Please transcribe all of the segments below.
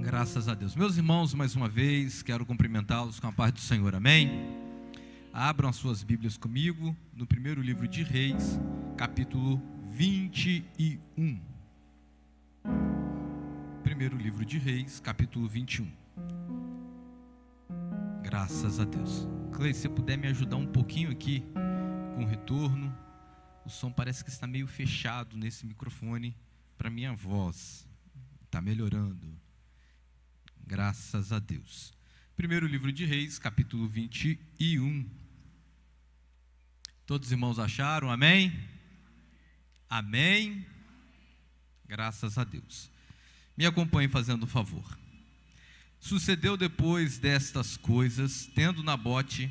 Graças a Deus. Meus irmãos, mais uma vez, quero cumprimentá-los com a paz do Senhor, amém? Abram as suas Bíblias comigo, no primeiro livro de Reis, capítulo 21. Primeiro livro de Reis, capítulo 21. Graças a Deus. Clay, se você puder me ajudar um pouquinho aqui com o retorno, o som parece que está meio fechado nesse microfone para minha voz. Está melhorando. Graças a Deus. Primeiro livro de Reis, capítulo 21. Todos os irmãos acharam? Amém? Amém? Graças a Deus. Me acompanhe fazendo um favor. Sucedeu depois destas coisas, tendo Nabote,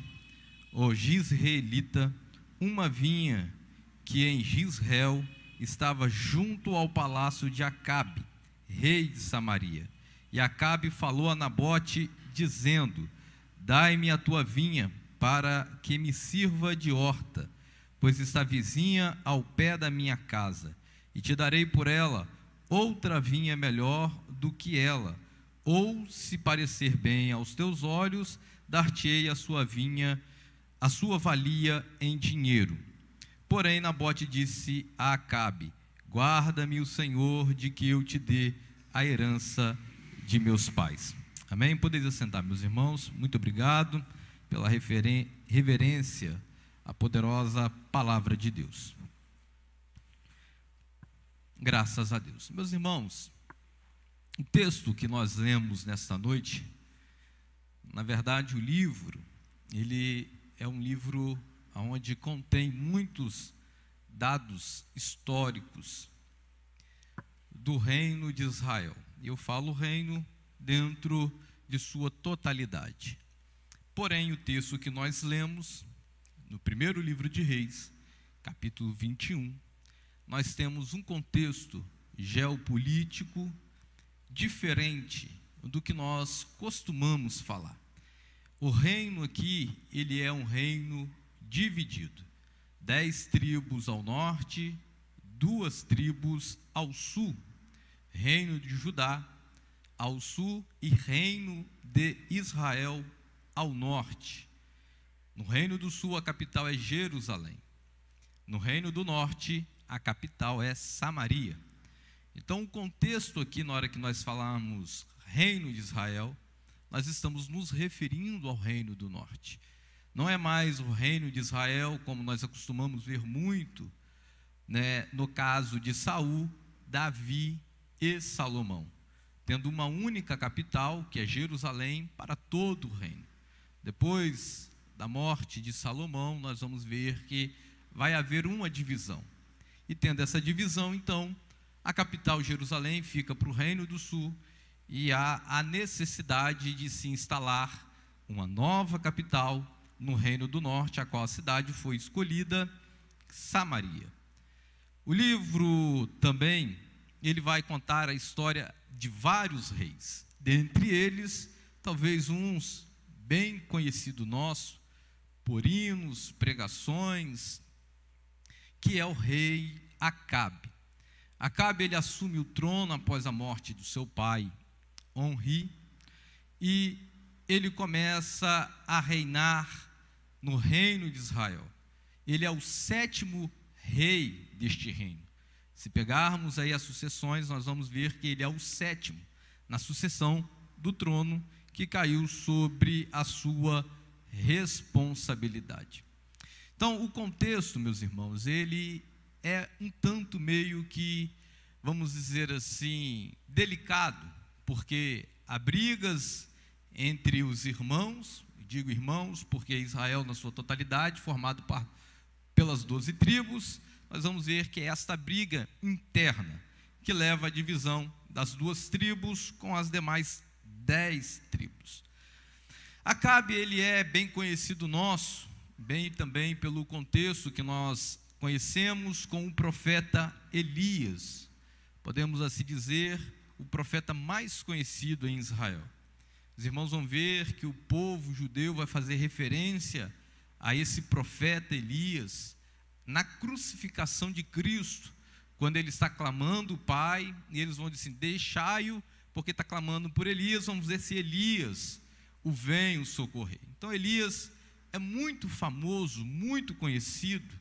o jizreelita, uma vinha que em Jizreel estava junto ao palácio de Acabe, rei de Samaria. E Acabe falou a Nabote, dizendo: dai-me a tua vinha, para que me sirva de horta, pois está vizinha ao pé da minha casa, e te darei por ela outra vinha melhor do que ela, ou, se parecer bem aos teus olhos, dar-te-ei a sua vinha, a sua valia em dinheiro. Porém, Nabote disse a Acabe: guarda-me o Senhor de que eu te dê a herança de meus pais. Amém? Podeis assentar, meus irmãos. Muito obrigado pela reverência à poderosa palavra de Deus. Graças a Deus. Meus irmãos, o texto que nós lemos nesta noite, na verdade o livro, ele é um livro onde contém muitos dados históricos do reino de Israel. E eu falo reino dentro de sua totalidade. Porém, o texto que nós lemos, no primeiro livro de Reis, capítulo 21, nós temos um contexto geopolítico diferente do que nós costumamos falar. O reino aqui, ele é um reino dividido. 10 tribos ao norte, 2 tribos ao sul. Reino de Judá ao sul e reino de Israel ao norte. No reino do sul, a capital é Jerusalém. No reino do norte, a capital é Samaria. Então, o contexto aqui, na hora que nós falamos reino de Israel, nós estamos nos referindo ao reino do norte. Não é mais o reino de Israel, como nós acostumamos ver muito, né, no caso de Saul, Davi e Salomão, tendo uma única capital, que é Jerusalém, para todo o reino. Depois da morte de Salomão, nós vamos ver que vai haver uma divisão. E tendo essa divisão, então, a capital Jerusalém fica para o reino do sul, e há a necessidade de se instalar uma nova capital no reino do norte, a qual a cidade foi escolhida, Samaria. O livro também, ele vai contar a história de vários reis, dentre eles, talvez uns bem conhecido nosso, por hinos, pregações, que é o rei Acabe. Acabe, ele assume o trono após a morte do seu pai, Onri, e ele começa a reinar no reino de Israel. Ele é o 7º rei deste reino. Se pegarmos aí as sucessões, nós vamos ver que ele é o 7º na sucessão do trono que caiu sobre a sua responsabilidade. Então, o contexto, meus irmãos, ele é um tanto meio que, vamos dizer assim, delicado, porque há brigas entre os irmãos, digo irmãos, porque Israel na sua totalidade, formado pelas 12 tribos, nós vamos ver que é esta briga interna que leva à divisão das 2 tribos com as demais 10 tribos. Acabe, ele é bem conhecido nosso, bem também pelo contexto que nós conhecemos com o profeta Elias. Podemos assim dizer, o profeta mais conhecido em Israel. Os irmãos vão ver que o povo judeu vai fazer referência a esse profeta Elias na crucificação de Cristo, quando ele está clamando o Pai, e eles vão dizer assim: deixai-o, porque está clamando por Elias. Vamos ver se Elias o vem socorrer. Então Elias é muito famoso, muito conhecido,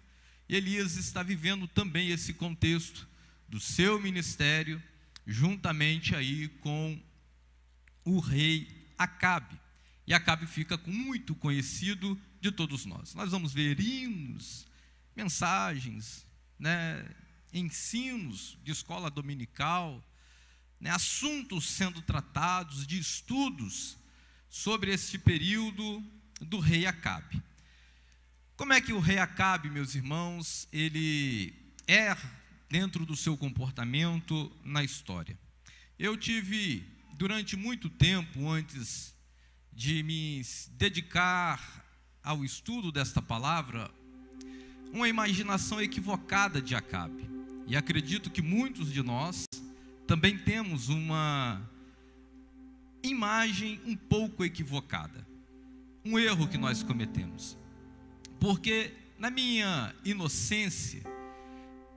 e Elias está vivendo também esse contexto do seu ministério, juntamente aí com o rei Acabe. E Acabe fica muito conhecido de todos nós. Nós vamos ver hinos, mensagens, ensinos de escola dominical, assuntos sendo tratados, de estudos sobre este período do rei Acabe. Como é que o rei Acabe, meus irmãos, ele é dentro do seu comportamento na história? Eu tive, durante muito tempo, antes de me dedicar ao estudo desta palavra, uma imaginação equivocada de Acabe. E acredito que muitos de nós também temos uma imagem um pouco equivocada. Um erro que nós cometemos. Porque na minha inocência,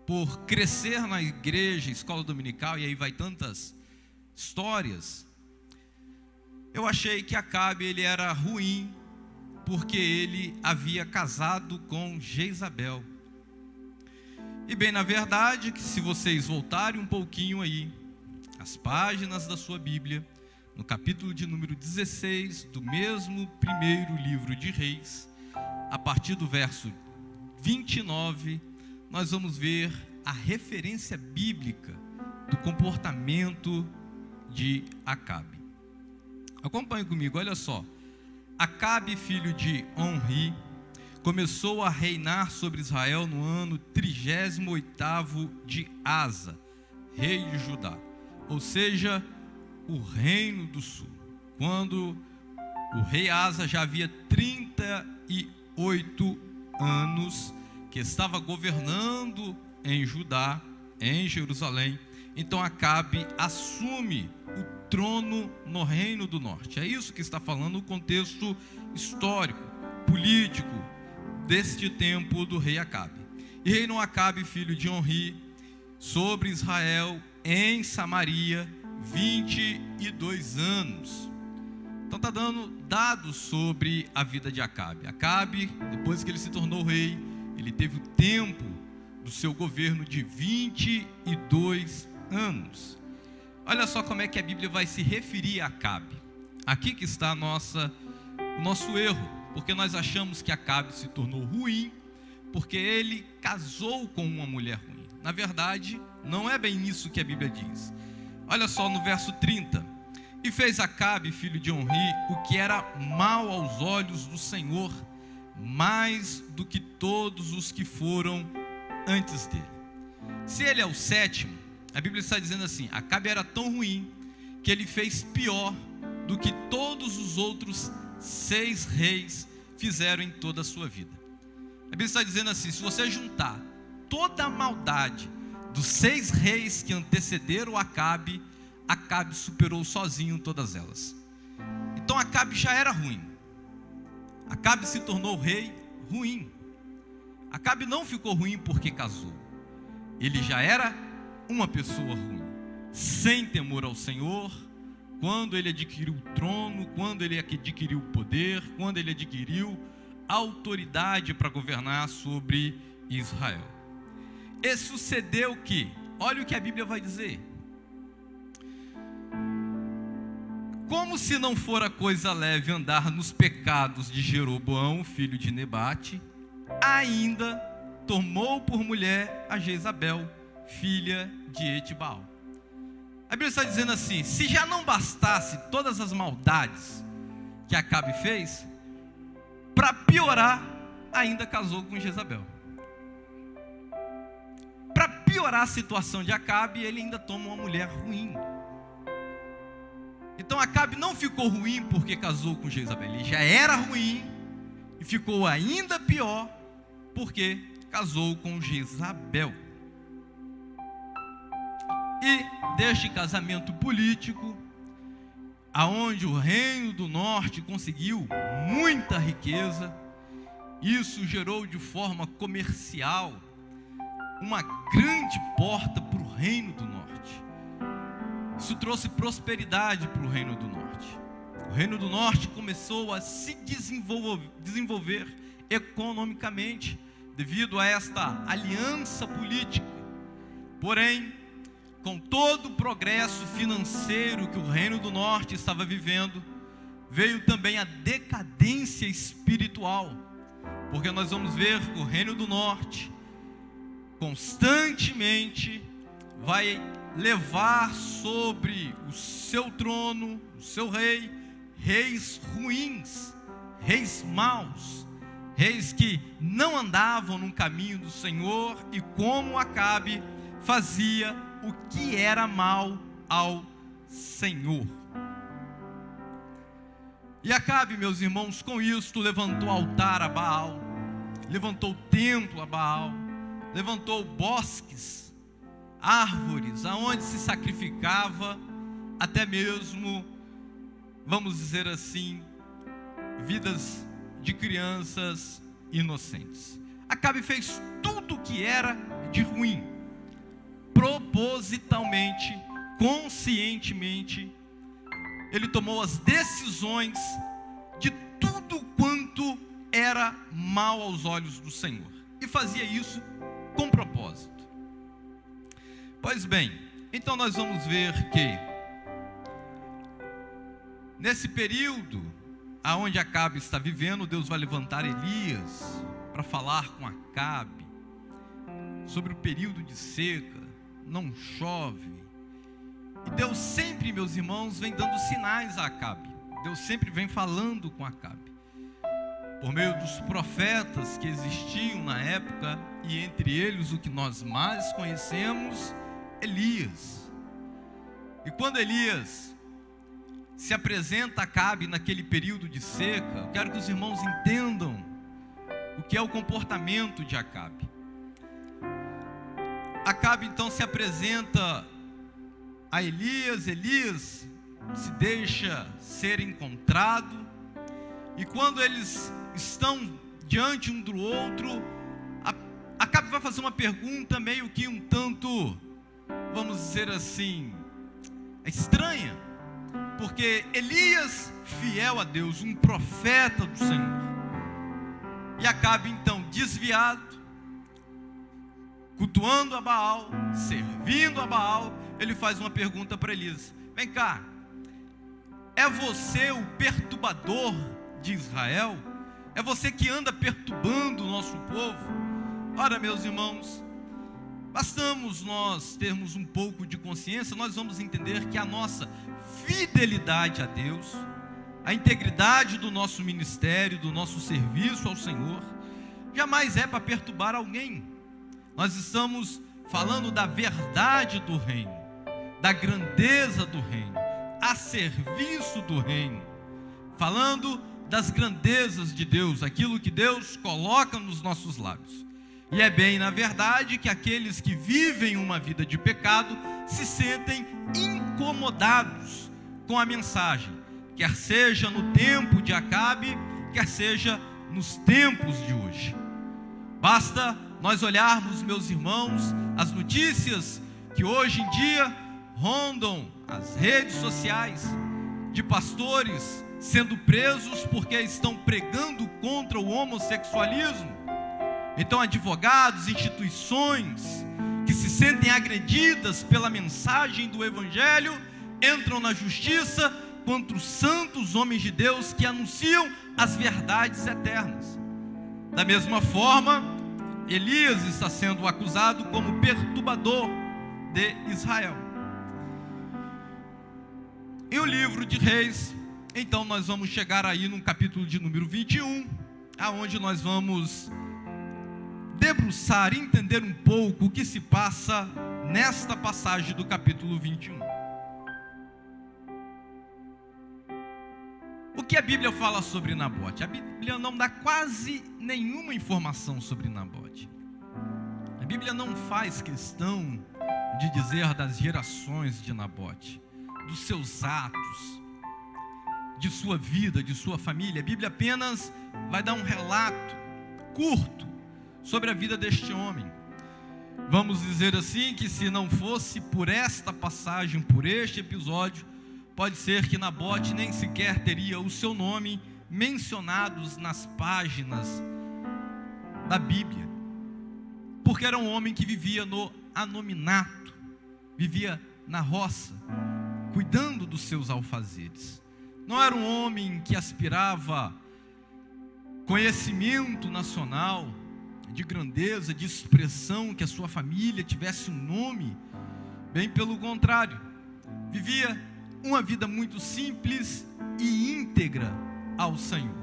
por crescer na igreja, escola dominical, e aí vai tantas histórias, eu achei que Acabe ele era ruim, porque ele havia casado com Jezabel. E bem, na verdade, que se vocês voltarem um pouquinho aí, as páginas da sua Bíblia, no capítulo de número 16, do mesmo primeiro livro de Reis, a partir do verso 29, nós vamos ver a referência bíblica do comportamento de Acabe. Acompanhe comigo, olha só. Acabe, filho de Onri, começou a reinar sobre Israel no ano 38º de Asa, rei de Judá, ou seja, o reino do sul, quando o rei Asa já havia 38 anos que estava governando em Judá, em Jerusalém. Então Acabe assume o trono no reino do norte. É isso que está falando o contexto histórico, político deste tempo do rei Acabe. E reinou Acabe, filho de Onri, sobre Israel em Samaria 22 anos. Então está dando dados sobre a vida de Acabe. Acabe, depois que ele se tornou rei, ele teve o tempo do seu governo de 22 anos. Olha só como é que a Bíblia vai se referir a Acabe. Aqui que está o nosso erro, porque nós achamos que Acabe se tornou ruim porque ele casou com uma mulher ruim. Na verdade, não é bem isso que a Bíblia diz. Olha só no verso 30. E fez Acabe, filho de Onri, o que era mal aos olhos do Senhor, mais do que todos os que foram antes dele. Se ele é o sétimo, a Bíblia está dizendo assim: Acabe era tão ruim que ele fez pior do que todos os outros 6 reis fizeram em toda a sua vida. A Bíblia está dizendo assim: se você juntar toda a maldade dos 6 reis que antecederam Acabe, Acabe superou sozinho todas elas. Então Acabe já era ruim. Acabe se tornou rei ruim. Acabe não ficou ruim porque casou. Ele já era uma pessoa ruim, sem temor ao Senhor, quando ele adquiriu o trono, quando ele adquiriu o poder, quando ele adquiriu a autoridade para governar sobre Israel. E sucedeu que, olha o que a Bíblia vai dizer: como se não fora coisa leve andar nos pecados de Jeroboão, filho de Nebate, ainda tomou por mulher a Jezabel, filha de Etbaal. A Bíblia está dizendo assim: se já não bastasse todas as maldades que Acabe fez, para piorar, ainda casou com Jezabel. Para piorar a situação de Acabe, ele ainda toma uma mulher ruim. Então Acabe não ficou ruim porque casou com Jezabel, ele já era ruim e ficou ainda pior porque casou com Jezabel. E deste casamento político, aonde o reino do norte conseguiu muita riqueza, isso gerou de forma comercial uma grande porta para o reino do norte. Isso trouxe prosperidade para o Reino do Norte. O Reino do Norte começou a se desenvolver economicamente devido a esta aliança política. Porém, com todo o progresso financeiro que o Reino do Norte estava vivendo, veio também a decadência espiritual, porque nós vamos ver que o Reino do Norte constantemente vai levar sobre o seu trono, o seu rei, reis ruins, reis maus, reis que não andavam no caminho do Senhor, e como Acabe fazia o que era mal ao Senhor. E Acabe, meus irmãos, com isto levantou altar a Baal, levantou templo a Baal, levantou bosques, árvores, aonde se sacrificava até mesmo, vamos dizer assim, vidas de crianças inocentes. Acabe fez tudo o que era de ruim, propositalmente, conscientemente. Ele tomou as decisões de tudo quanto era mal aos olhos do Senhor, e fazia isso com propósito. Pois bem, então nós vamos ver que nesse período aonde Acabe está vivendo, Deus vai levantar Elias para falar com Acabe sobre o período de seca, não chove. E Deus sempre, meus irmãos, vem dando sinais a Acabe. Deus sempre vem falando com Acabe por meio dos profetas que existiam na época, e entre eles o que nós mais conhecemos, Elias. E quando Elias se apresenta a Acabe naquele período de seca, eu quero que os irmãos entendam o que é o comportamento de Acabe. Acabe então se apresenta a Elias, Elias se deixa ser encontrado, e quando eles estão diante um do outro, Acabe vai fazer uma pergunta meio que um tanto, vamos dizer assim, estranha, porque Elias, fiel a Deus, um profeta do Senhor, e Acabe então desviado, cultuando a Baal, servindo a Baal, ele faz uma pergunta para Elias: vem cá, é você o perturbador de Israel? É você que anda perturbando o nosso povo? Ora, meus irmãos, bastamos nós termos um pouco de consciência, nós vamos entender que a nossa fidelidade a Deus, a integridade do nosso ministério, do nosso serviço ao Senhor, jamais é para perturbar alguém. Nós estamos falando da verdade do reino, da grandeza do reino, a serviço do reino, falando das grandezas de Deus, aquilo que Deus coloca nos nossos lábios. E é bem na verdade que aqueles que vivem uma vida de pecado se sentem incomodados com a mensagem, quer seja no tempo de Acabe, quer seja nos tempos de hoje. Basta nós olharmos, meus irmãos, as notícias que hoje em dia rondam as redes sociais, de pastores sendo presos porque estão pregando contra o homossexualismo. Então advogados, instituições que se sentem agredidas pela mensagem do Evangelho, entram na justiça contra os santos homens de Deus que anunciam as verdades eternas. Da mesma forma, Elias está sendo acusado como perturbador de Israel. Em o livro de Reis, então nós vamos chegar aí no capítulo de número 21, aonde nós vamos debruçar, entender um pouco o que se passa nesta passagem do capítulo 21. O que a Bíblia fala sobre Nabote? A Bíblia não dá quase nenhuma informação sobre Nabote. A Bíblia não faz questão de dizer das gerações de Nabote, dos seus atos, de sua vida, de sua família. A Bíblia apenas vai dar um relato curto sobre a vida deste homem. Vamos dizer assim, que se não fosse por esta passagem, por este episódio, pode ser que Nabote nem sequer teria o seu nome mencionados nas páginas da Bíblia, porque era um homem que vivia no anonimato, vivia na roça, cuidando dos seus alfazeres. Não era um homem que aspirava conhecimento nacional, de grandeza, de expressão, que a sua família tivesse um nome. Bem pelo contrário, vivia uma vida muito simples e íntegra ao Senhor.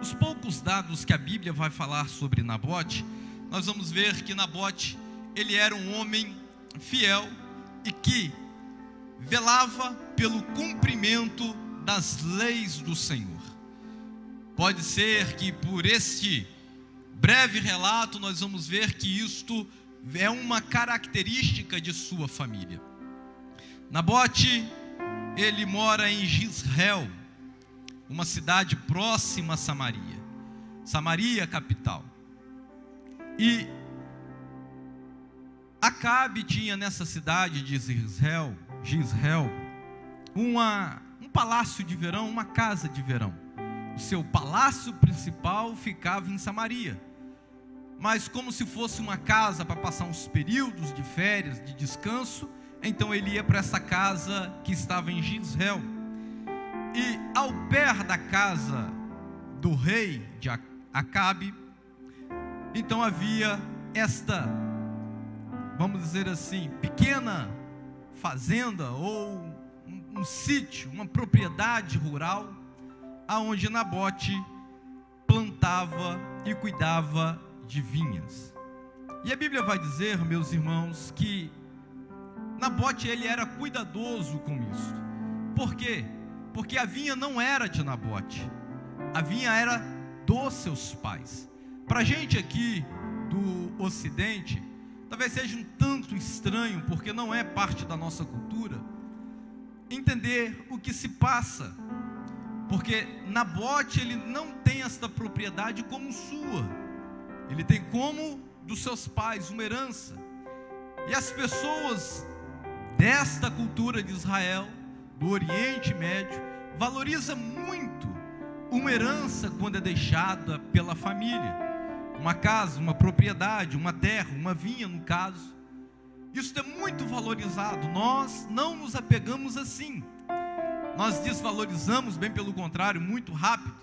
Os poucos dados que a Bíblia vai falar sobre Nabote, nós vamos ver que Nabote, ele era um homem fiel e que velava pelo cumprimento das leis do Senhor. Pode ser que por este breve relato nós vamos ver que isto é uma característica de sua família. Nabote, ele mora em Jezreel, uma cidade próxima a Samaria. Samaria, capital. E Acabe tinha nessa cidade de Jezreel, um palácio de verão, uma casa de verão. O seu palácio principal ficava em Samaria, mas como se fosse uma casa para passar uns períodos de férias, de descanso, então ele ia para essa casa que estava em Jezreel. E ao pé da casa do rei de Acabe, então havia esta, vamos dizer assim, pequena fazenda ou um sítio, uma propriedade rural, aonde Nabote plantava e cuidava de vinhas. E a Bíblia vai dizer, meus irmãos, que Nabote, ele era cuidadoso com isso. Por quê? Porque a vinha não era de Nabote, a vinha era dos seus pais. Para a gente aqui do Ocidente, talvez seja um tanto estranho, porque não é parte da nossa cultura, entender o que se passa, porque Nabote, ele não tem esta propriedade como sua, ele tem como dos seus pais, uma herança. E as pessoas desta cultura de Israel, do Oriente Médio, valorizam muito uma herança quando é deixada pela família, uma casa, uma propriedade, uma terra, uma vinha no caso. Isso é muito valorizado. Nós não nos apegamos assim, nós desvalorizamos, bem pelo contrário, muito rápido.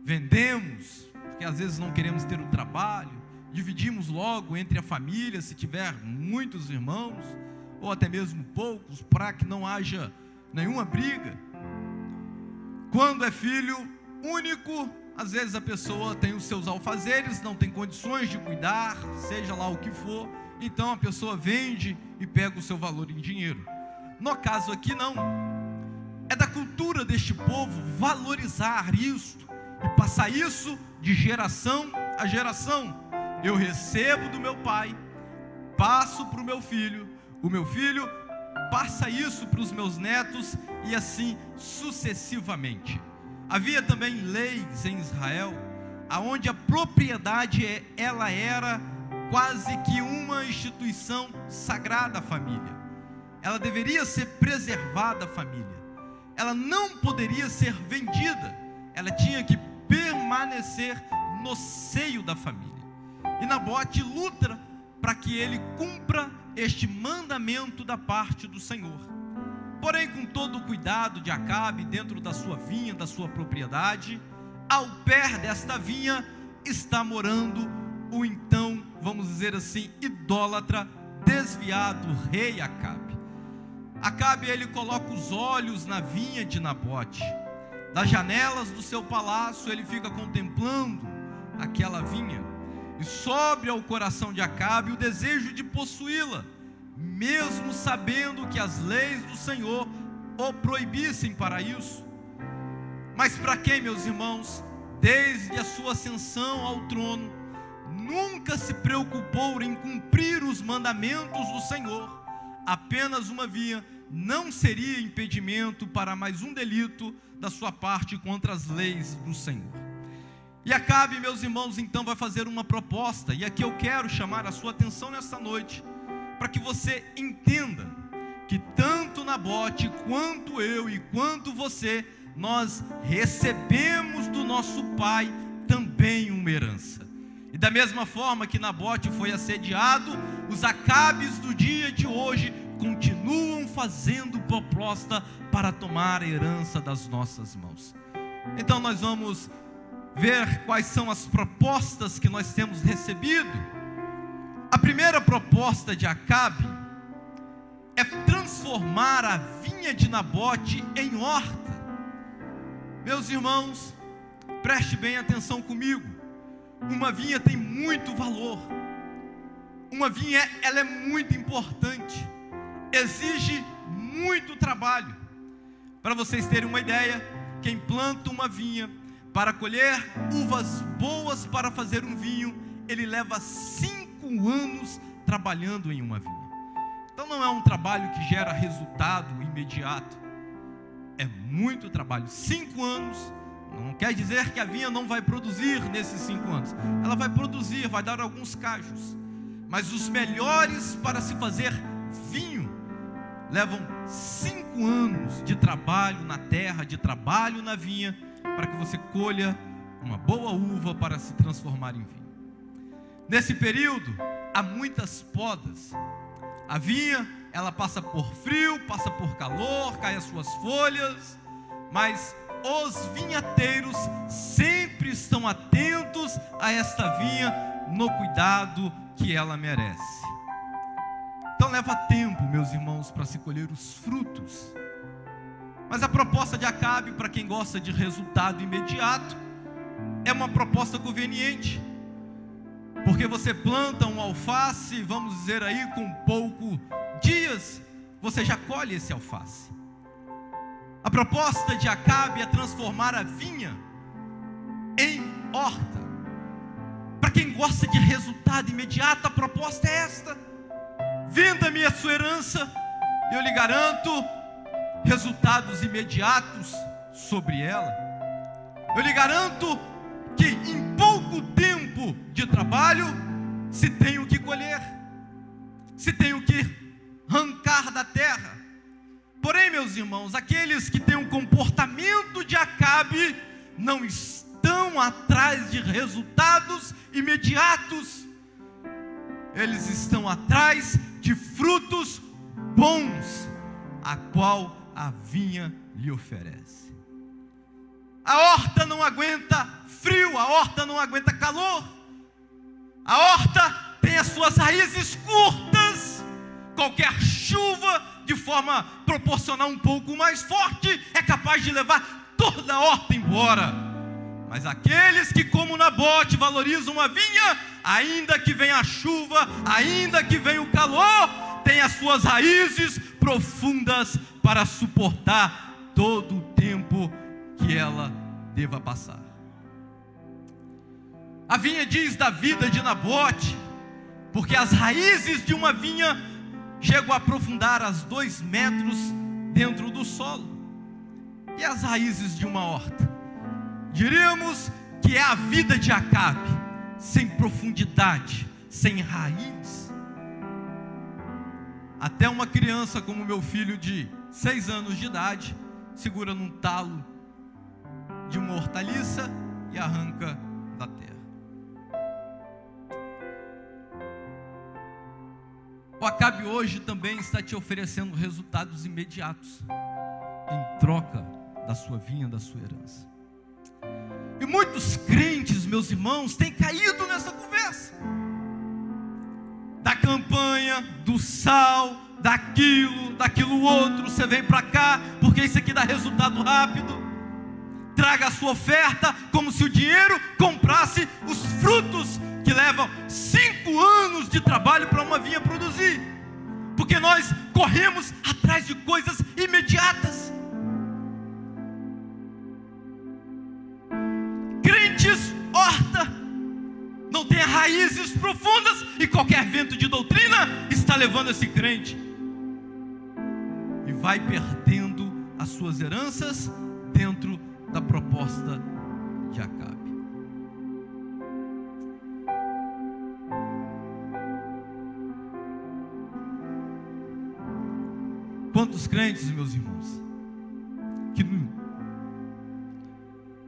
Vendemos, porque às vezes não queremos ter o trabalho, dividimos logo entre a família, se tiver muitos irmãos, ou até mesmo poucos, para que não haja nenhuma briga. Quando é filho único, às vezes a pessoa tem os seus alfazeres, não tem condições de cuidar, seja lá o que for, então a pessoa vende e pega o seu valor em dinheiro. No caso aqui não, é da cultura deste povo valorizar isto e passar isso de geração a geração. Eu recebo do meu pai, passo para o meu filho passa isso para os meus netos, e assim sucessivamente. Havia também leis em Israel, aonde a propriedade ela era quase que uma instituição sagrada à família. Ela deveria ser preservada à família. Ela não poderia ser vendida. Ela tinha que permanecer no seio da família. E Nabote luta para que ele cumpra este mandamento da parte do Senhor. Porém, com todo o cuidado de Acabe, dentro da sua vinha, da sua propriedade, ao pé desta vinha está morando o então, vamos dizer assim, idólatra, desviado rei Acabe. Acabe, ele coloca os olhos na vinha de Nabote. Das janelas do seu palácio, ele fica contemplando aquela vinha, e sobe ao coração de Acabe o desejo de possuí-la, mesmo sabendo que as leis do Senhor o proibissem para isso. Mas para quem, meus irmãos, desde a sua ascensão ao trono, nunca se preocupou em cumprir os mandamentos do Senhor, apenas uma vinha não seria impedimento para mais um delito da sua parte contra as leis do Senhor. E Acabe, meus irmãos, então vai fazer uma proposta, e aqui eu quero chamar a sua atenção nesta noite, para que você entenda que tanto Nabote, quanto eu e quanto você, nós recebemos do nosso pai também uma herança. E da mesma forma que Nabote foi assediado, os Acabes do dia de hoje continuam fazendo proposta para tomar a herança das nossas mãos. Então nós vamos ver quais são as propostas que nós temos recebido. A primeira proposta de Acabe é transformar a vinha de Nabote em horta. Meus irmãos, preste bem atenção comigo. Uma vinha tem muito valor. Uma vinha, ela é muito importante. Exige muito trabalho. Para vocês terem uma ideia, quem planta uma vinha para colher uvas boas para fazer um vinho, ele leva 5 anos trabalhando em uma vinha. Então não é um trabalho que gera resultado imediato. É muito trabalho. 5 anos não quer dizer que a vinha não vai produzir nesses 5 anos. Ela vai produzir, vai dar alguns cachos. Mas os melhores para se fazer vinho levam 5 anos de trabalho na terra, de trabalho na vinha, para que você colha uma boa uva para se transformar em vinho. Nesse período, há muitas podas. A vinha, ela passa por frio, passa por calor, cai as suas folhas, mas os vinhateiros sempre estão atentos a esta vinha no cuidado que ela merece. Então leva tempo, meus irmãos, para se colher os frutos. Mas a proposta de Acabe, para quem gosta de resultado imediato, é uma proposta conveniente. Porque você planta um alface, vamos dizer aí, com poucos dias, você já colhe esse alface. A proposta de Acabe é transformar a vinha em horta. Para quem gosta de resultado imediato, a proposta é esta: venda-me a sua herança, eu lhe garanto resultados imediatos sobre ela. Eu lhe garanto que em pouco tempo de trabalho se tem o que colher, se tem o que arrancar da terra. Porém, meus irmãos, aqueles que têm o comportamento de Acabe não estão atrás de resultados imediatos. Eles estão atrás de frutos bons, a qual a vinha lhe oferece. A horta não aguenta frio, a horta não aguenta calor. A horta tem as suas raízes curtas. Qualquer chuva, de forma proporcional um pouco mais forte, é capaz de levar toda a horta embora. Mas aqueles que, como Nabote, valorizam a vinha, ainda que venha a chuva, ainda que venha o calor, tem as suas raízes profundas para suportar todo o tempo que ela deva passar. A vinha diz da vida de Nabote, porque as raízes de uma vinha chegam a aprofundar as 2 metros dentro do solo. E as raízes de uma horta? Diríamos que é a vida de Acabe, sem profundidade, sem raiz. Até uma criança como meu filho de 6 anos de idade segura num talo de uma hortaliça e arranca da terra. O Acabe hoje também está te oferecendo resultados imediatos em troca da sua vinha, da sua herança. E muitos crentes, meus irmãos, têm caído nessa conversa da campanha, do sal, daquilo outro. Você vem para cá porque isso aqui dá resultado rápido. Traga a sua oferta como se o dinheiro comprasse os frutos que levam 5 anos de trabalho para uma vinha produzir. Porque nós corremos atrás de coisas imediatas. Crentes, horta, não tem raízes profundas, e qualquer vento de doutrina está levando esse crente, e vai perdendo as suas heranças dentro da proposta de Acabe. Quantos crentes, meus irmãos, que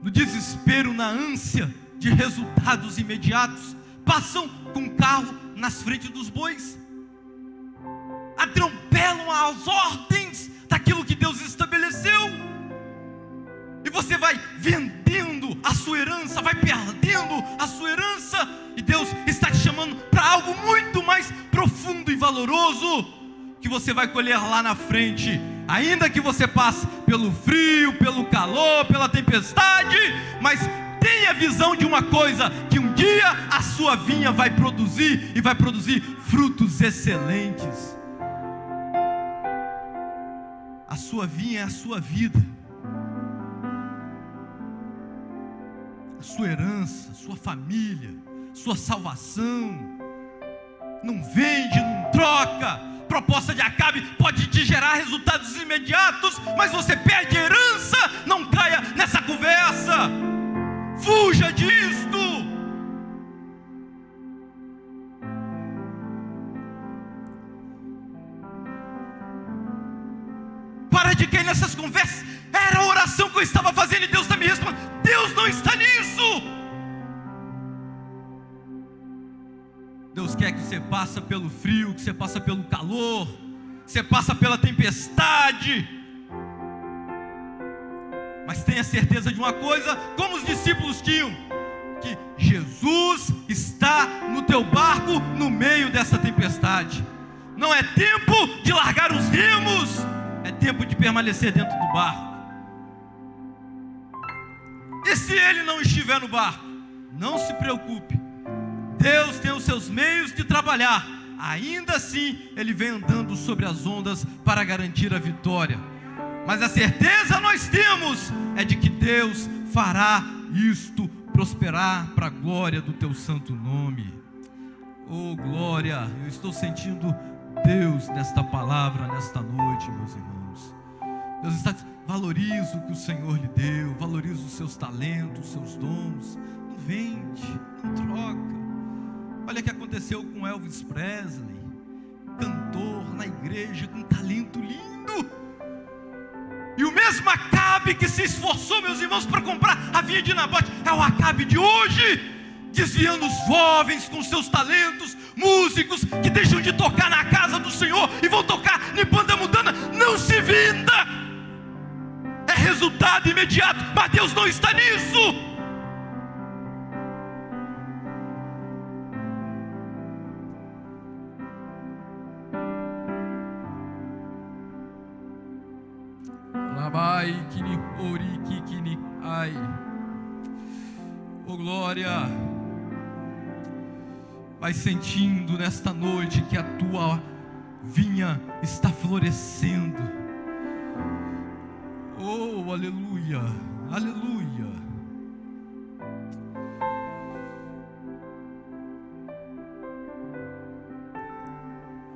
no desespero, na ânsia de resultados imediatos, passam com o carro nas frentes dos bois, atropelam as ordens daquilo que Deus estabeleceu, e você vai vendendo a sua herança, vai perdendo a sua herança, e Deus está te chamando para algo muito mais profundo e valoroso, que você vai colher lá na frente, ainda que você passe pelo frio, pelo calor, pela tempestade, mas tenha visão de uma coisa, que um dia a sua vinha vai produzir, e vai produzir frutos excelentes. A sua vinha é a sua vida, a sua herança, sua família, sua salvação. Não vende, não troca. Proposta de Acabe pode te gerar resultados imediatos, mas você perde a herança. Não caia nessa conversa, fuja disto. Para de cair nessas conversas. Era a oração que eu estava fazendo e Deus está me respondendo. Deus não está nisso. Deus quer que você passe pelo frio, que você passe pelo calor, que você passe pela tempestade, mas tenha certeza de uma coisa, como os discípulos tinham, que Jesus está no teu barco no meio dessa tempestade. Não é tempo de largar os remos, é tempo de permanecer dentro do barco. E se ele não estiver no barco, não se preocupe, Deus tem os seus meios de trabalhar. Ainda assim, Ele vem andando sobre as ondas para garantir a vitória. Mas a certeza nós temos é de que Deus fará isto prosperar para a glória do Teu santo nome. Oh glória, eu estou sentindo Deus nesta palavra, nesta noite, meus irmãos. Deus está dizendo, valorize o que o Senhor lhe deu, valorize os seus talentos, os seus dons. Não vende, não troca. Olha o que aconteceu com Elvis Presley, cantor na igreja com um talento lindo. E o mesmo Acabe que se esforçou, meus irmãos, para comprar a vinha de Nabote, é o Acabe de hoje, desviando os jovens com seus talentos, músicos que deixam de tocar na casa do Senhor e vão tocar em banda mudana. Não se vinda, é resultado imediato, mas Deus não está nisso. Oh glória, vai sentindo nesta noite que a tua vinha está florescendo. Oh aleluia, aleluia.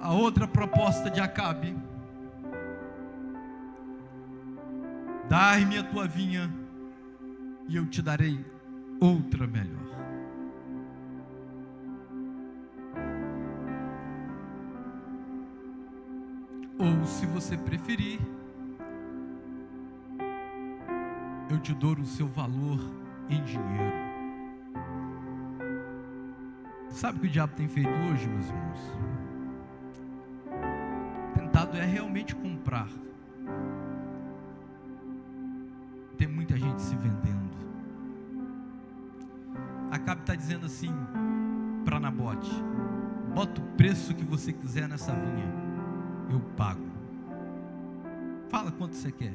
A outra proposta de Acabe: dai-me a tua vinha e eu te darei outra melhor. Ou, se você preferir, eu te dou o seu valor em dinheiro. Sabe o que o diabo tem feito hoje, meus irmãos? Tentado é realmente comprar. Tem muita gente se vendendo. Acabe está dizendo assim para Nabote: bota o preço que você quiser nessa vinha, eu pago. Fala quanto você quer.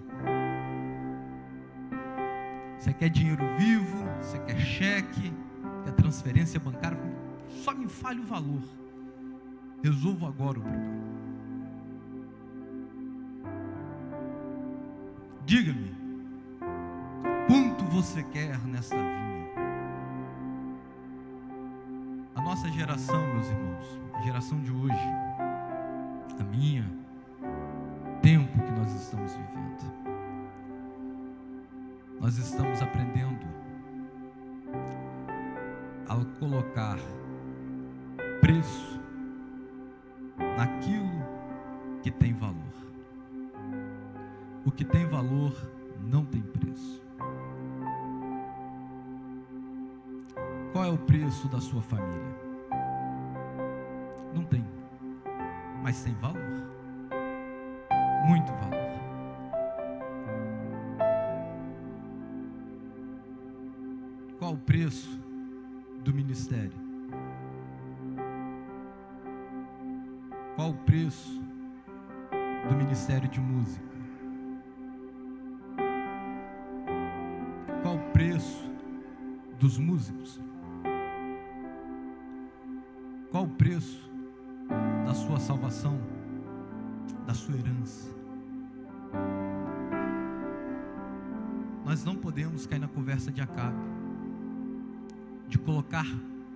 Você quer dinheiro vivo? Você quer cheque? Quer transferência bancária? Só me fale o valor, resolvo agora o problema. Diga-me, quanto você quer nesta vinha? A nossa geração, meus irmãos, a geração de hoje, a minha, tempo que nós estamos vivendo, nós estamos aprendendo a colocar preço naquilo que tem valor. O que tem valor não tem preço. Qual é o preço da sua família? Não tem, mas tem valor, muito valor. Qual o preço do ministério? Qual o preço do ministério de música? Qual o preço dos músicos? Qual o preço da sua salvação, da sua herança? Nós não podemos cair na conversa de Acabe, de colocar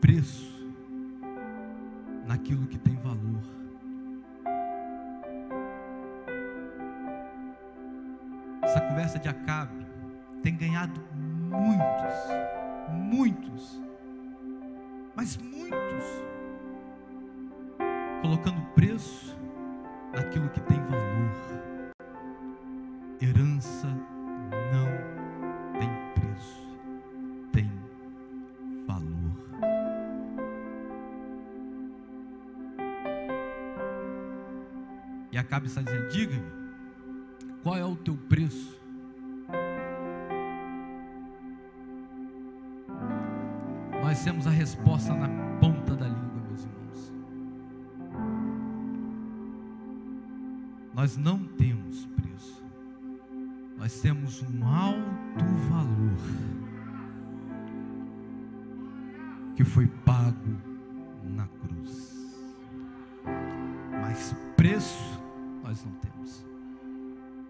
preço naquilo que tem valor. Essa conversa de Acabe tem ganhado muitos, mas muitos, colocando preço naquilo que tem valor. Herança não tem preço, tem valor. E Acabe está dizendo: diga-me, qual é o teu preço? Nós temos a resposta na ponta da língua, meus irmãos. Nós não temos preço. Nós temos um alto valor que foi pago na cruz. Mas preço nós não temos.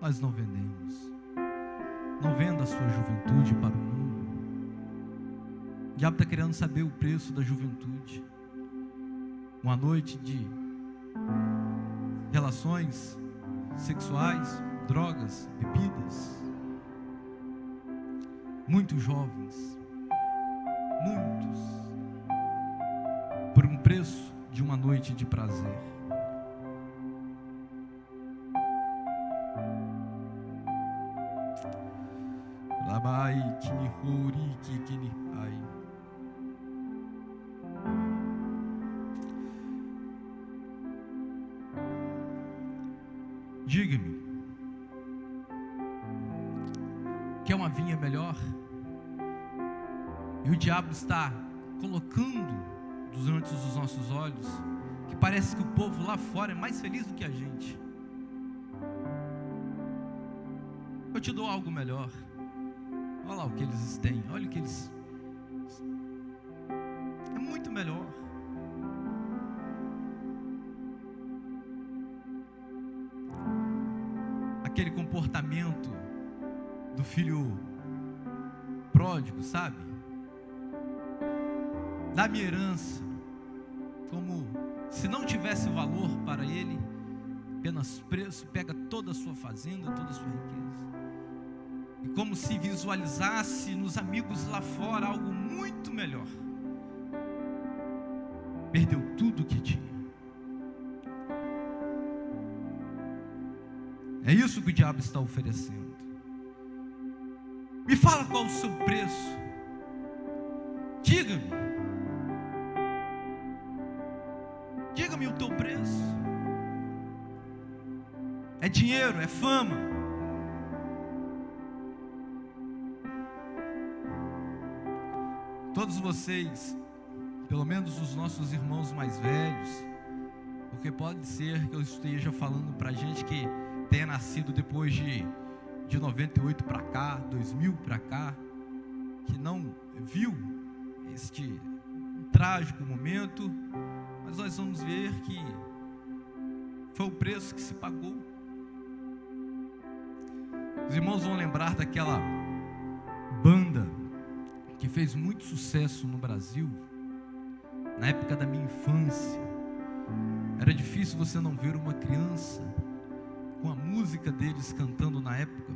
Nós não vendemos. Não venda a sua juventude para o mundo. O diabo está querendo saber o preço da juventude. Uma noite de relações sexuais, drogas, bebidas. Muitos jovens, muitos, por um preço de uma noite de prazer. Labai kini hori kini ai. Diga-me, quer uma vinha melhor? E o diabo está colocando diante dos nossos olhos que parece que o povo lá fora é mais feliz do que a gente. Eu te dou algo melhor. Olha lá o que eles têm, olha o que eles... É muito melhor. Aquele comportamento do filho pródigo, sabe? Da minha herança, como se não tivesse valor para ele, apenas preço, pega toda a sua fazenda, toda a sua riqueza. E como se visualizasse nos amigos lá fora algo muito melhor. Perdeu tudo o que tinha. É isso que o diabo está oferecendo. Me fala qual o seu preço. Diga-me. Diga-me o teu preço. É dinheiro, é fama. Todos vocês, pelo menos os nossos irmãos mais velhos, porque pode ser que eu esteja falando para gente que tenha nascido depois de 98 para cá, 2000 para cá, que não viu este trágico momento, mas nós vamos ver que foi o preço que se pagou. Os irmãos vão lembrar daquela banda que fez muito sucesso no Brasil, na época da minha infância. Era difícil você não ver uma criança com a música deles cantando na época.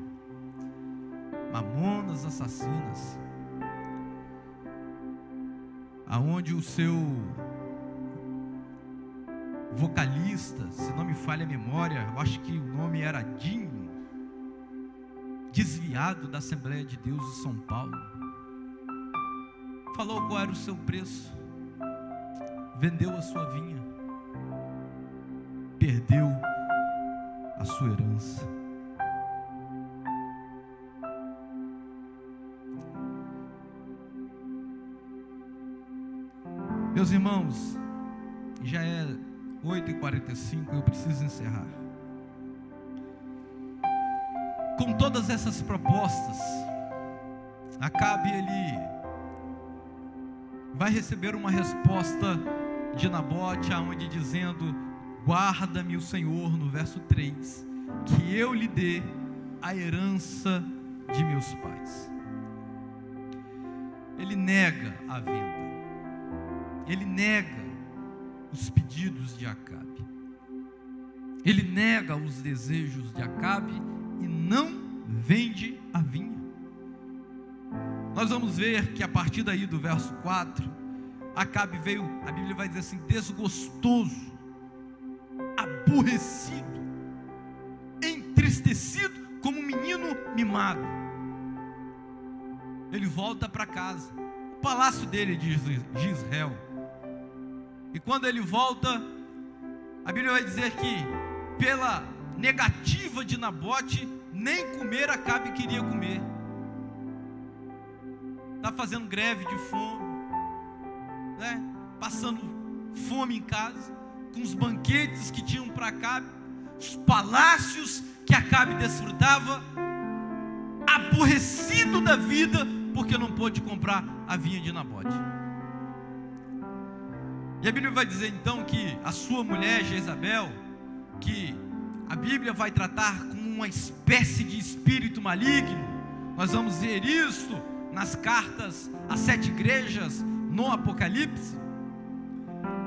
Mamonas Assassinas, aonde o seu vocalista, se não me falha a memória, eu acho que o nome era Dinho, desviado da Assembleia de Deus de São Paulo. Falou qual era o seu preço. Vendeu a sua vinha. Perdeu a sua herança. Meus irmãos, já é 8h45, eu preciso encerrar. Com todas essas propostas, Acabe, ele vai receber uma resposta de Nabote, aonde dizendo: guarda-me o Senhor, no verso 3, que eu lhe dê a herança de meus pais. Ele nega a venda. Ele nega os pedidos de Acabe. Ele nega os desejos de Acabe e não vende a vinha. Nós vamos ver que a partir daí do verso 4, Acabe veio, a Bíblia vai dizer assim, desgostoso, aborrecido, entristecido, como um menino mimado. Ele volta para casa, o palácio dele de Jezreel. E quando ele volta, a Bíblia vai dizer que, pela negativa de Nabote, nem comer Acabe queria comer. Está fazendo greve de fome, né? Passando fome em casa, com os banquetes que tinham para Acabe, os palácios que Acabe desfrutava, aborrecido da vida, porque não pôde comprar a vinha de Nabote. E a Bíblia vai dizer então que a sua mulher Jezabel, que a Bíblia vai tratar como uma espécie de espírito maligno, nós vamos ver isso nas cartas às 7 igrejas no Apocalipse.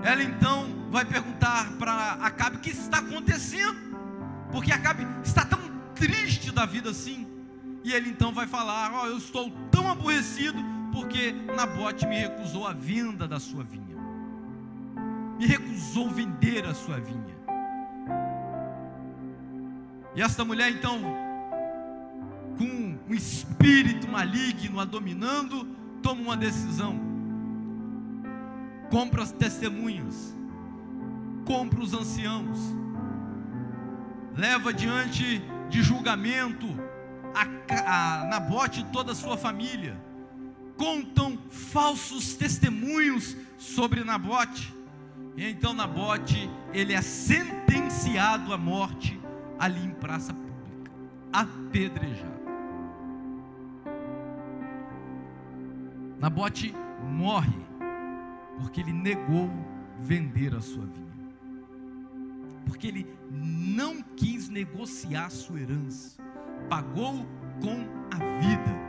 Ela então vai perguntar para Acabe o que está acontecendo, porque Acabe está tão triste da vida assim. E ele então vai falar: ó, eu estou tão aborrecido porque Nabote me recusou a venda da sua vinha, me recusou vender a sua vinha. E esta mulher então, com um espírito maligno a dominando, toma uma decisão: compra as testemunhas, compra os anciãos, leva diante de julgamento a Nabote e toda a sua família, contam falsos testemunhos sobre Nabote, e então Nabote, ele é sentenciado à morte ali em praça pública, apedrejado. Nabote morre porque ele negou vender a sua vinha, porque ele não quis negociar a sua herança, pagou com a vida.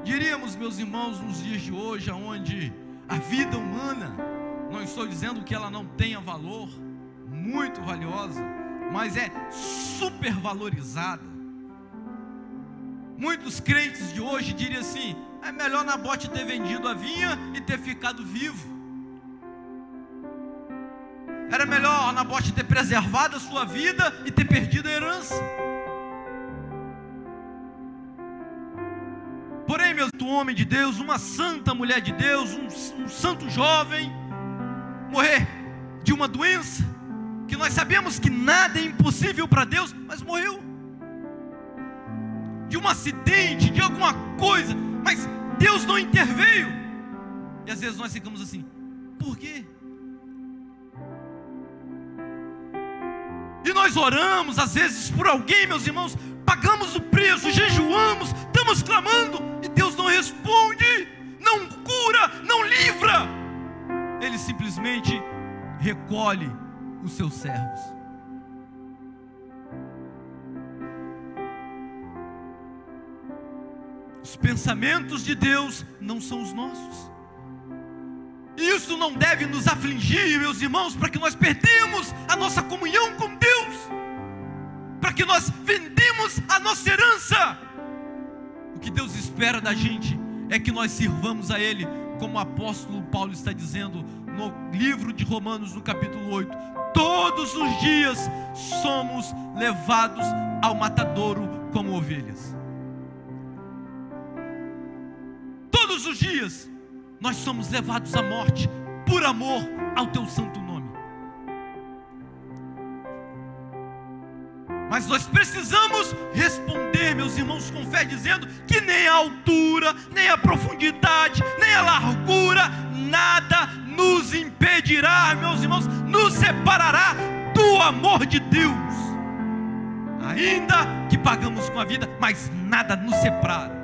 Diríamos, meus irmãos, nos dias de hoje, onde a vida humana, não estou dizendo que ela não tenha valor, muito valiosa, mas é supervalorizada. Muitos crentes de hoje diriam assim: é melhor Nabote ter vendido a vinha e ter ficado vivo. Era melhor Nabote ter preservado a sua vida e ter perdido a herança. Porém, meu homem de Deus, uma santa mulher de Deus, um santo jovem, morrer de uma doença, que nós sabemos que nada é impossível para Deus, mas morreu. De um acidente, de alguma coisa, mas Deus não interveio. E às vezes nós ficamos assim: por quê? E nós oramos às vezes por alguém, meus irmãos, pagamos o preço, jejuamos, estamos clamando, e Deus não responde, não cura, não livra. Ele simplesmente recolhe os seus servos. Os pensamentos de Deus não são os nossos. Isso não deve nos afligir, meus irmãos, para que nós perdemos a nossa comunhão com Deus, para que nós vendemos a nossa herança. O que Deus espera da gente é que nós sirvamos a Ele, como o apóstolo Paulo está dizendo no livro de Romanos, no capítulo 8: todos os dias somos levados ao matadouro como ovelhas. os dias nós somos levados à morte por amor ao teu santo nome. Mas nós precisamos responder, meus irmãos, com fé, dizendo que nem a altura, nem a profundidade, nem a largura, nada nos impedirá, meus irmãos, nos separará do amor de Deus. Ainda que pagamos com a vida, mas nada nos separa.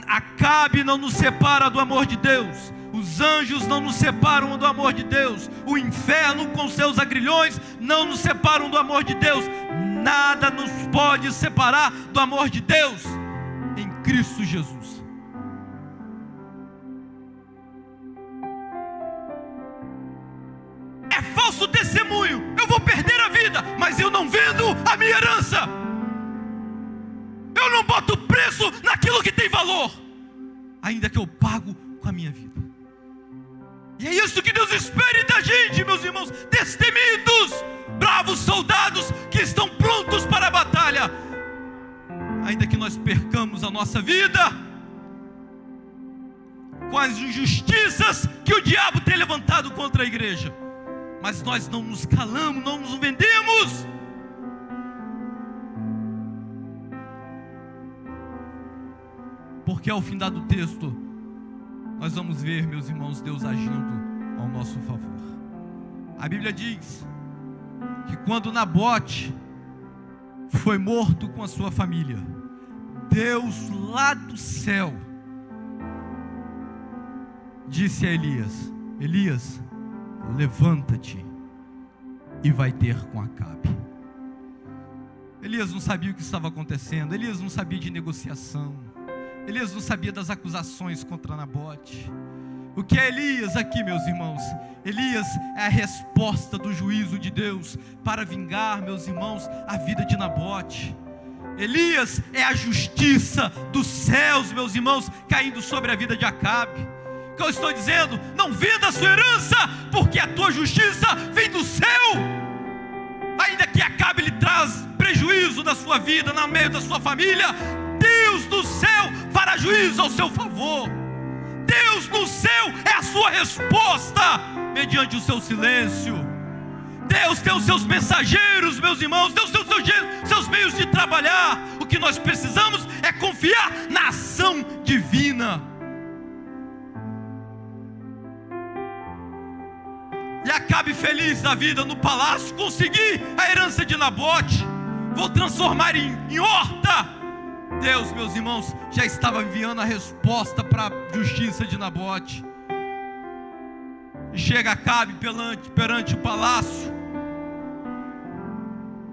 Acabe não nos separa do amor de Deus. Os anjos não nos separam do amor de Deus. O inferno com seus agrilhões não nos separam do amor de Deus. Nada nos pode separar do amor de Deus em Cristo Jesus. É falso testemunho. Eu vou perder a vida, mas eu não vendo a minha herança. Eu não boto preço naquilo que tem valor, ainda que eu pago com a minha vida. E é isso que Deus espera da gente, meus irmãos, destemidos, bravos soldados que estão prontos para a batalha. Ainda que nós percamos a nossa vida com as injustiças que o diabo tem levantado contra a igreja, mas nós não nos calamos, não nos vendemos. Porque ao fim do texto nós vamos ver, meus irmãos, Deus agindo ao nosso favor. A Bíblia diz que quando Nabote foi morto com a sua família, Deus lá do céu disse a Elias: Elias, levanta-te e vai ter com Acabe. Elias não sabia o que estava acontecendo, Elias não sabia de negociação, Elias não sabia das acusações contra Nabote. O que é Elias aqui, meus irmãos? Elias é a resposta do juízo de Deus para vingar, meus irmãos, a vida de Nabote. Elias é a justiça dos céus, meus irmãos, caindo sobre a vida de Acabe. O que eu estou dizendo? Não venda a sua herança, porque a tua justiça vem do céu. Ainda que Acabe lhe traz prejuízo na sua vida, no meio da sua família, Deus do céu fará juízo ao seu favor. Deus do céu é a sua resposta mediante o seu silêncio. Deus tem os seus mensageiros, meus irmãos. Deus tem os seus meios de trabalhar. O que nós precisamos é confiar na ação divina. E Acabe feliz da vida no palácio, consegui a herança de Nabote, vou transformar em horta. Deus, meus irmãos, já estava enviando a resposta para a justiça de Nabote. E chega Acabe perante o palácio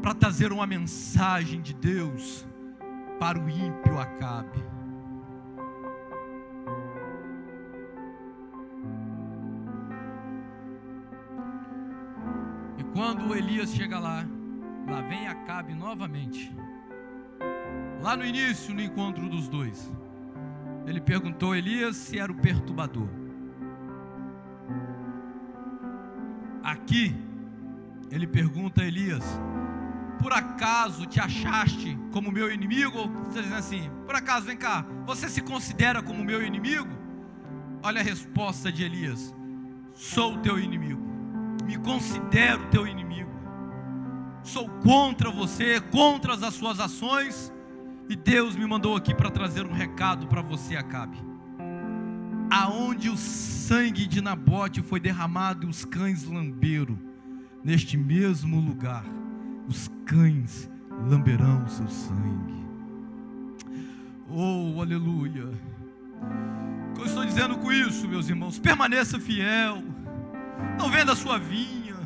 para trazer uma mensagem de Deus para o ímpio Acabe. E quando Elias chega lá vem Acabe novamente. Lá no início, no encontro dos dois, ele perguntou a Elias se era o perturbador. Aqui, ele pergunta a Elias: por acaso te achaste como meu inimigo? Ou você está dizendo assim, por acaso, vem cá, você se considera como meu inimigo? Olha a resposta de Elias: sou teu inimigo, me considero teu inimigo, sou contra você, contra as suas ações. E Deus me mandou aqui para trazer um recado para você, Acabe. Aonde o sangue de Nabote foi derramado e os cães lamberam, neste mesmo lugar os cães lamberão o seu sangue. Oh, aleluia. O que eu estou dizendo com isso, meus irmãos? Permaneça fiel, não venda a sua vinha,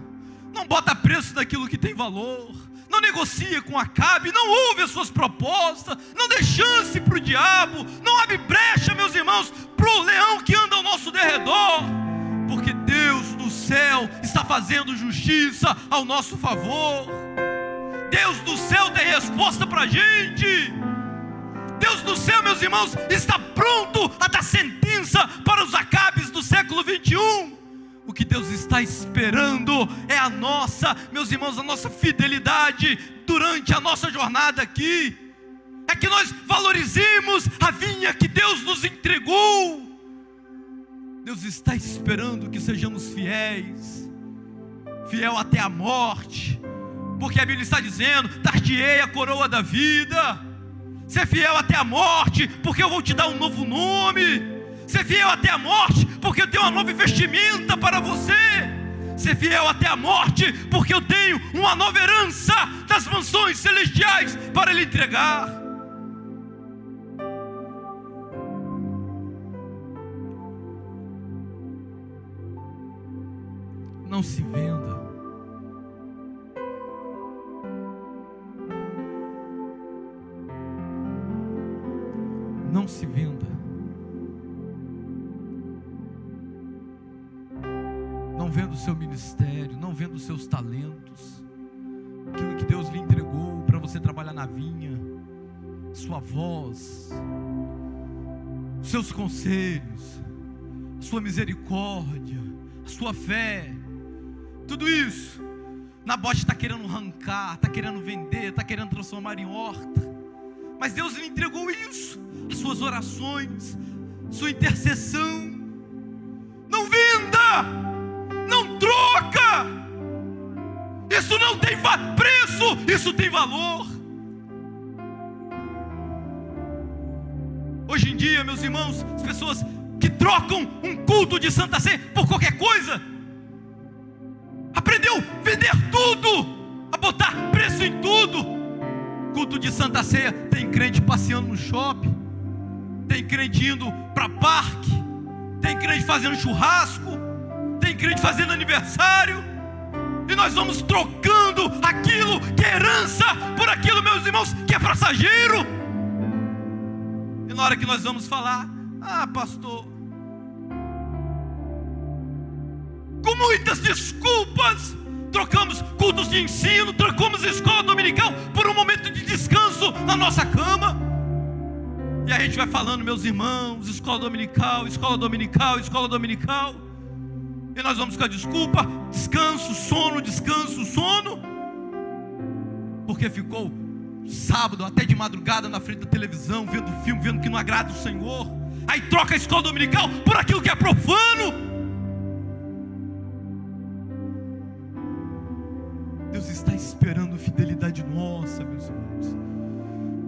não bota preço naquilo que tem valor, não negocia com Acabe, não ouve as suas propostas, não dê chance para o diabo, não abre brecha, meus irmãos, para o leão que anda ao nosso derredor, porque Deus do céu está fazendo justiça ao nosso favor. Deus do céu tem resposta para a gente. Deus do céu, meus irmãos, está pronto a dar sentença para os Acabes do século 21. O que Deus está esperando é a nossa, meus irmãos, a nossa fidelidade durante a nossa jornada aqui. É que nós valorizemos a vinha que Deus nos entregou, Deus está esperando que sejamos fiéis, fiel até a morte, porque a Bíblia está dizendo: dar-te-ei a coroa da vida. Ser fiel até a morte, porque eu vou te dar um novo nome. Ser fiel até a morte, porque eu tenho uma nova vestimenta para você. Ser fiel até a morte, porque eu tenho uma nova herança das mansões celestiais para lhe entregar. Não se venda. Não se venda. Não venda o seu ministério, não venda os seus talentos, aquilo que Deus lhe entregou para você trabalhar na vinha, sua voz, seus conselhos, sua misericórdia, a sua fé. Tudo isso Nabote está querendo arrancar, está querendo vender, está querendo transformar em horta. Mas Deus lhe entregou isso, as suas orações, sua intercessão. Não venda, não troca. Isso não tem preço, isso tem valor. Hoje em dia, meus irmãos, as pessoas que trocam um culto de Santa Ceia por qualquer coisa, aprendeu a vender tudo, a botar preço em tudo. Culto de Santa Ceia, tem crente passeando no shopping, tem crente indo para parque, tem crente fazendo churrasco, tem crente fazendo aniversário, e nós vamos trocando aquilo que é herança por aquilo, meus irmãos, que é passageiro. E na hora que nós vamos falar: ah, pastor, com muitas desculpas, trocamos cultos de ensino, trocamos escola dominical por um momento de descanso na nossa cama. E a gente vai falando, meus irmãos, escola dominical, escola dominical, escola dominical. E nós vamos com a desculpa: descanso, sono. Porque ficou sábado até de madrugada na frente da televisão, vendo filme, vendo que não agrada o Senhor. Aí troca a escola dominical por aquilo que é profano. Deus está esperando fidelidade nossa, meus irmãos.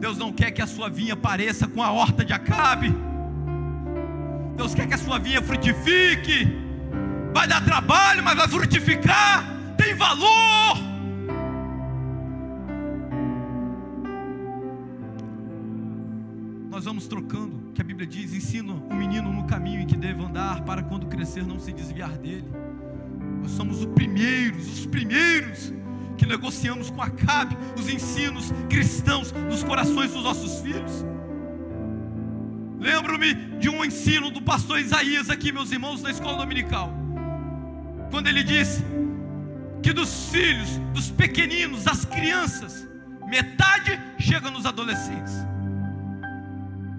Deus não quer que a sua vinha pareça com a horta de Acabe. Deus quer que a sua vinha frutifique. Vai dar trabalho, mas vai frutificar. Tem valor. Nós vamos trocando, que a Bíblia diz: ensina o menino no caminho em que deve andar, para quando crescer não se desviar dele. Nós somos os primeiros que negociamos com Acabe os ensinos cristãos nos corações dos nossos filhos. Lembro-me de um ensino do pastor Isaías aqui, meus irmãos, na escola dominical, quando ele disse que dos filhos, dos pequeninos, das crianças, metade chega nos adolescentes,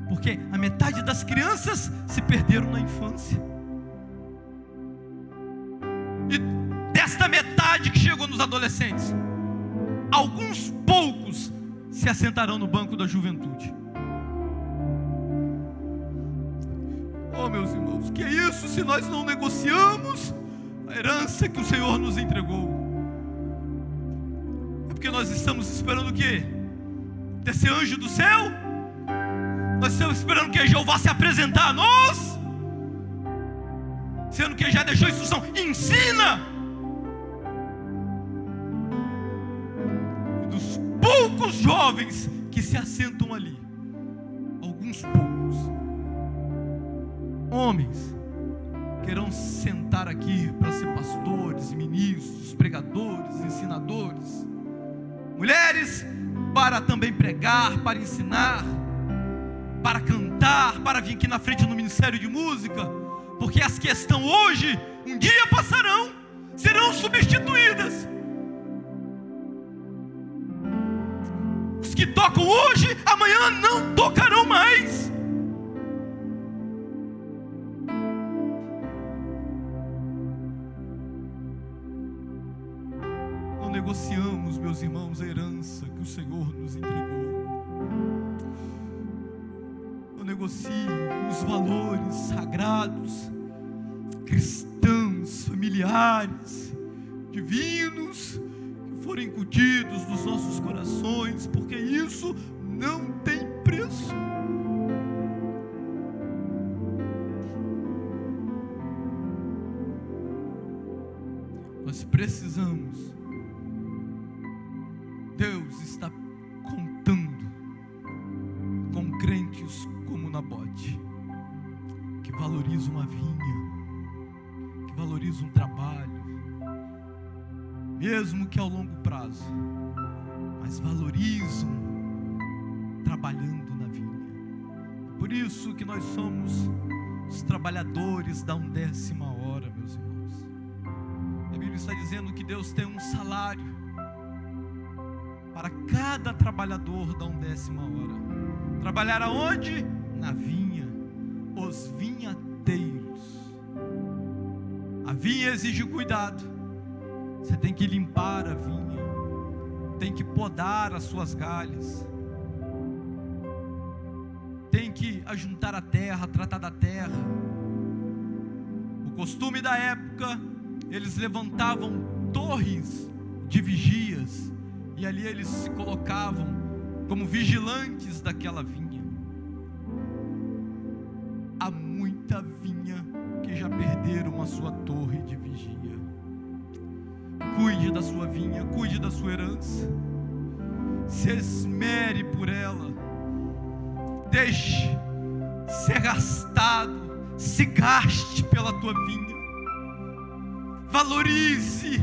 porque a metade das crianças se perderam na infância. E desta metade que chegou nos adolescentes, alguns poucos se assentarão no banco da juventude. Oh, meus irmãos, que é isso se nós não negociamos a herança que o Senhor nos entregou? É porque nós estamos esperando o quê? Descer anjo do céu? Nós estamos esperando que Jeová se apresentar a nós? Sendo que ele já deixou a instrução: ensina. E dos poucos jovens que se assentam ali, alguns poucos homens querão sentar aqui para ser pastores, ministros, pregadores, ensinadores. Mulheres para também pregar, para ensinar, para cantar, para vir aqui na frente no ministério de música. Porque as que estão hoje, um dia passarão, serão substituídas. Os que tocam hoje, amanhã não tocarão mais. Não negociamos, meus irmãos, a herança que o Senhor nos entregou. Não negocie os valores sagrados cristãos, familiares, divinos, que forem incutidos nos nossos corações, porque isso não tem preço. Nós precisamos. Deus está contando com crentes como Nabote, que valorizam uma vinha, que valorizam um trabalho, mesmo que ao longo prazo, mas valorizam trabalhando na vinha. Por isso que nós somos os trabalhadores da 1/10 hora, meus irmãos. A Bíblia está dizendo que Deus tem um salário para cada trabalhador da 1/10 hora. Trabalhar aonde? Na vinha. Os vinhateiros. A vinha exige cuidado. Você tem que limpar a vinha, tem que podar as suas galhas, tem que ajuntar a terra, tratar da terra. O costume da época, eles levantavam torres de vigias, e ali eles se colocavam como vigilantes daquela vinha. Há muita vinha que já perderam a sua torre de vigia. Cuide da sua vinha, cuide da sua herança, se esmere por ela, deixe ser gastado, se gaste pela tua vinha, valorize,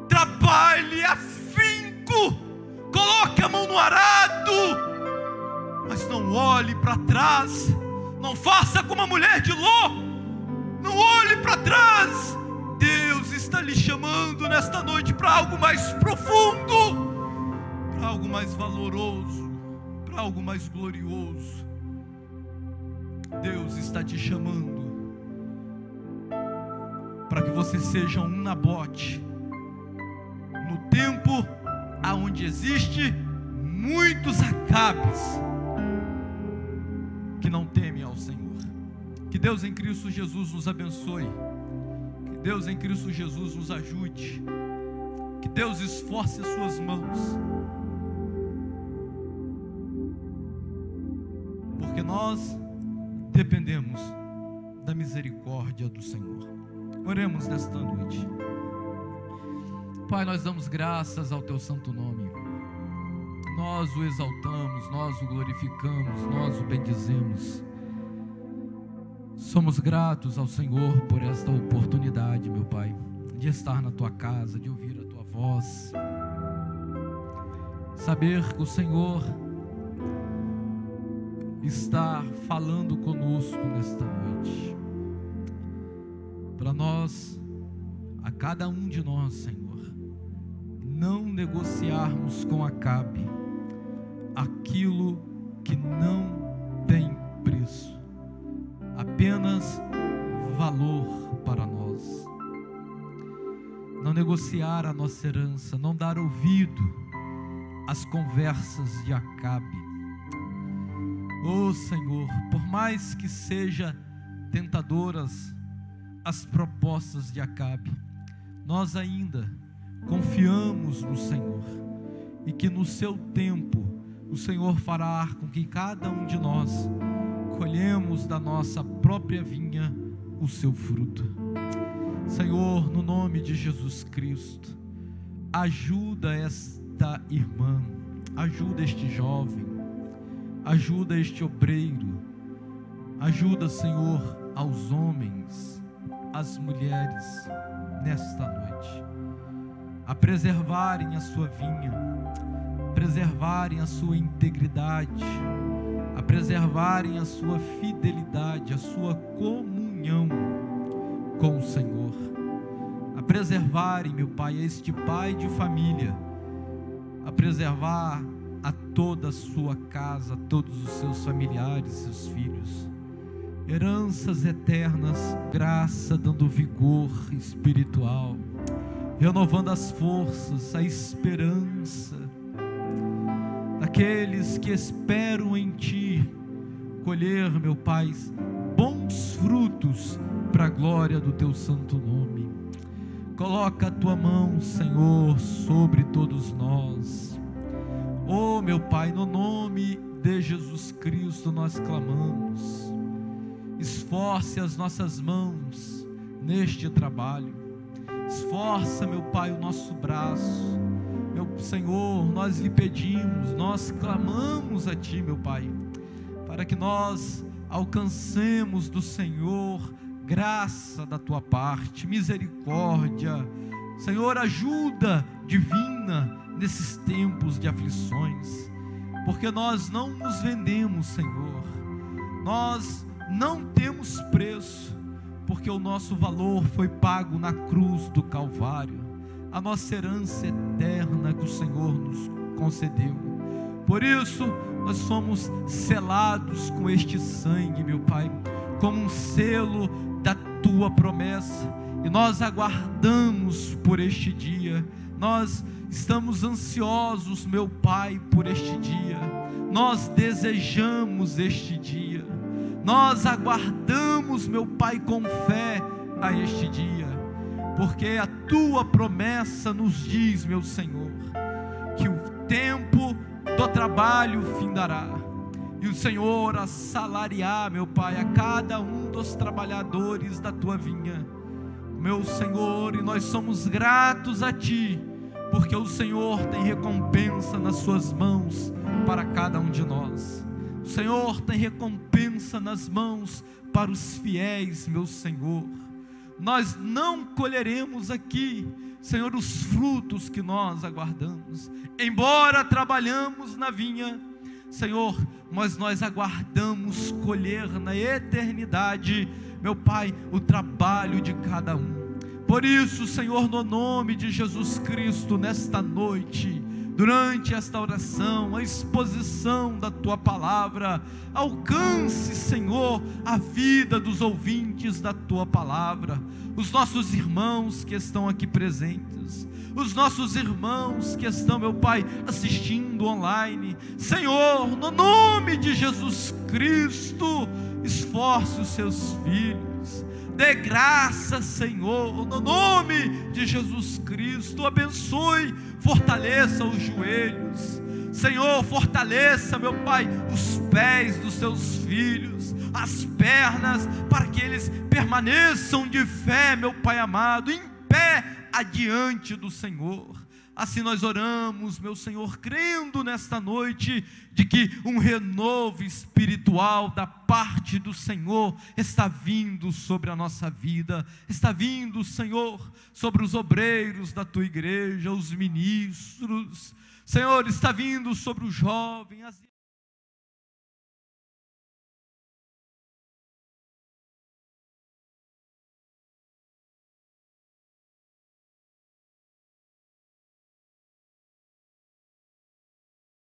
trabalhe afinco, coloque a mão no arado, mas não olhe para trás, não faça como a mulher de Ló, não olhe para trás. Deus está lhe chamando nesta noite para algo mais profundo, para algo mais valoroso, para algo mais glorioso. Deus está te chamando para que você seja um Nabote no tempo aonde existe muitos Acabes que não temem ao Senhor. Que Deus em Cristo Jesus nos abençoe. Que Deus em Cristo Jesus nos ajude. Que Deus esforce as suas mãos, porque nós dependemos da misericórdia do Senhor. Oremos nesta noite. Pai, nós damos graças ao teu santo nome, nós o exaltamos, nós o glorificamos, nós o bendizemos. Somos gratos ao Senhor por esta oportunidade, meu Pai, de estar na tua casa, de ouvir a tua voz, saber que o Senhor está falando conosco nesta noite, para nós, a cada um de nós, Senhor, não negociarmos com Acabe aquilo que não tem preço, apenas valor para nós. Não negociar a nossa herança, não dar ouvido às conversas de Acabe. Oh Senhor, por mais que sejam tentadoras as propostas de Acabe, nós ainda confiamos no Senhor, e que no seu tempo o Senhor fará com que cada um de nós colhemos da nossa própria vinha o seu fruto. Senhor, no nome de Jesus Cristo, ajuda esta irmã, ajuda este jovem, ajuda este obreiro, ajuda, Senhor, aos homens, às mulheres, nesta noite, a preservarem a sua vinha, preservarem a sua integridade, a preservarem a sua fidelidade, a sua comunhão com o Senhor, a preservarem, meu Pai, este pai de família, a preservar a toda a sua casa, todos os seus familiares, seus filhos, heranças eternas, graça dando vigor espiritual, renovando as forças, a esperança daqueles que esperam em Ti, colher, meu Pai, bons frutos para a glória do teu santo nome. Coloca a tua mão, Senhor, sobre todos nós. Oh, meu Pai, no nome de Jesus Cristo nós clamamos. Esforce as nossas mãos neste trabalho. Esforça, meu Pai, o nosso braço. Meu Senhor, nós lhe pedimos, nós clamamos a Ti, meu Pai, para que nós alcancemos do Senhor graça da Tua parte, misericórdia, Senhor, ajuda divina nesses tempos de aflições, porque nós não nos vendemos, Senhor, nós não temos preço, porque o nosso valor foi pago na cruz do Calvário, a nossa herança eterna que o Senhor nos concedeu. Por isso nós somos selados com este sangue, meu Pai, como um selo da Tua promessa, e nós aguardamos por este dia. Nós estamos ansiosos, meu Pai, por este dia. Nós desejamos este dia. Nós aguardamos, meu Pai, com fé a este dia, porque a Tua promessa nos diz, meu Senhor, que o tempo do trabalho findará, e o Senhor assalariar, meu Pai, a cada um dos trabalhadores da Tua vinha, meu Senhor, e nós somos gratos a Ti, porque o Senhor tem recompensa nas Suas mãos para cada um de nós. O Senhor tem recompensa nas mãos para os fiéis, meu Senhor. Nós não colheremos aqui, Senhor, os frutos que nós aguardamos, embora trabalhamos na vinha, Senhor, mas nós aguardamos colher na eternidade, meu Pai, o trabalho de cada um. Por isso, Senhor, no nome de Jesus Cristo, nesta noite, durante esta oração, a exposição da Tua palavra, alcance, Senhor, a vida dos ouvintes da Tua palavra, os nossos irmãos que estão aqui presentes, os nossos irmãos que estão, meu Pai, assistindo online. Senhor, no nome de Jesus Cristo, esforce os Seus filhos, dê graça, Senhor, no nome de Jesus Cristo, abençoe, fortaleça os joelhos, Senhor, fortaleça, meu Pai, os pés dos Seus filhos, as pernas, para que eles permaneçam de fé, meu Pai amado, em pé adiante do Senhor. Assim nós oramos, meu Senhor, crendo nesta noite de que um renovo espiritual da parte do Senhor está vindo sobre a nossa vida, está vindo, Senhor, sobre os obreiros da Tua igreja, os ministros, Senhor, está vindo sobre os jovens,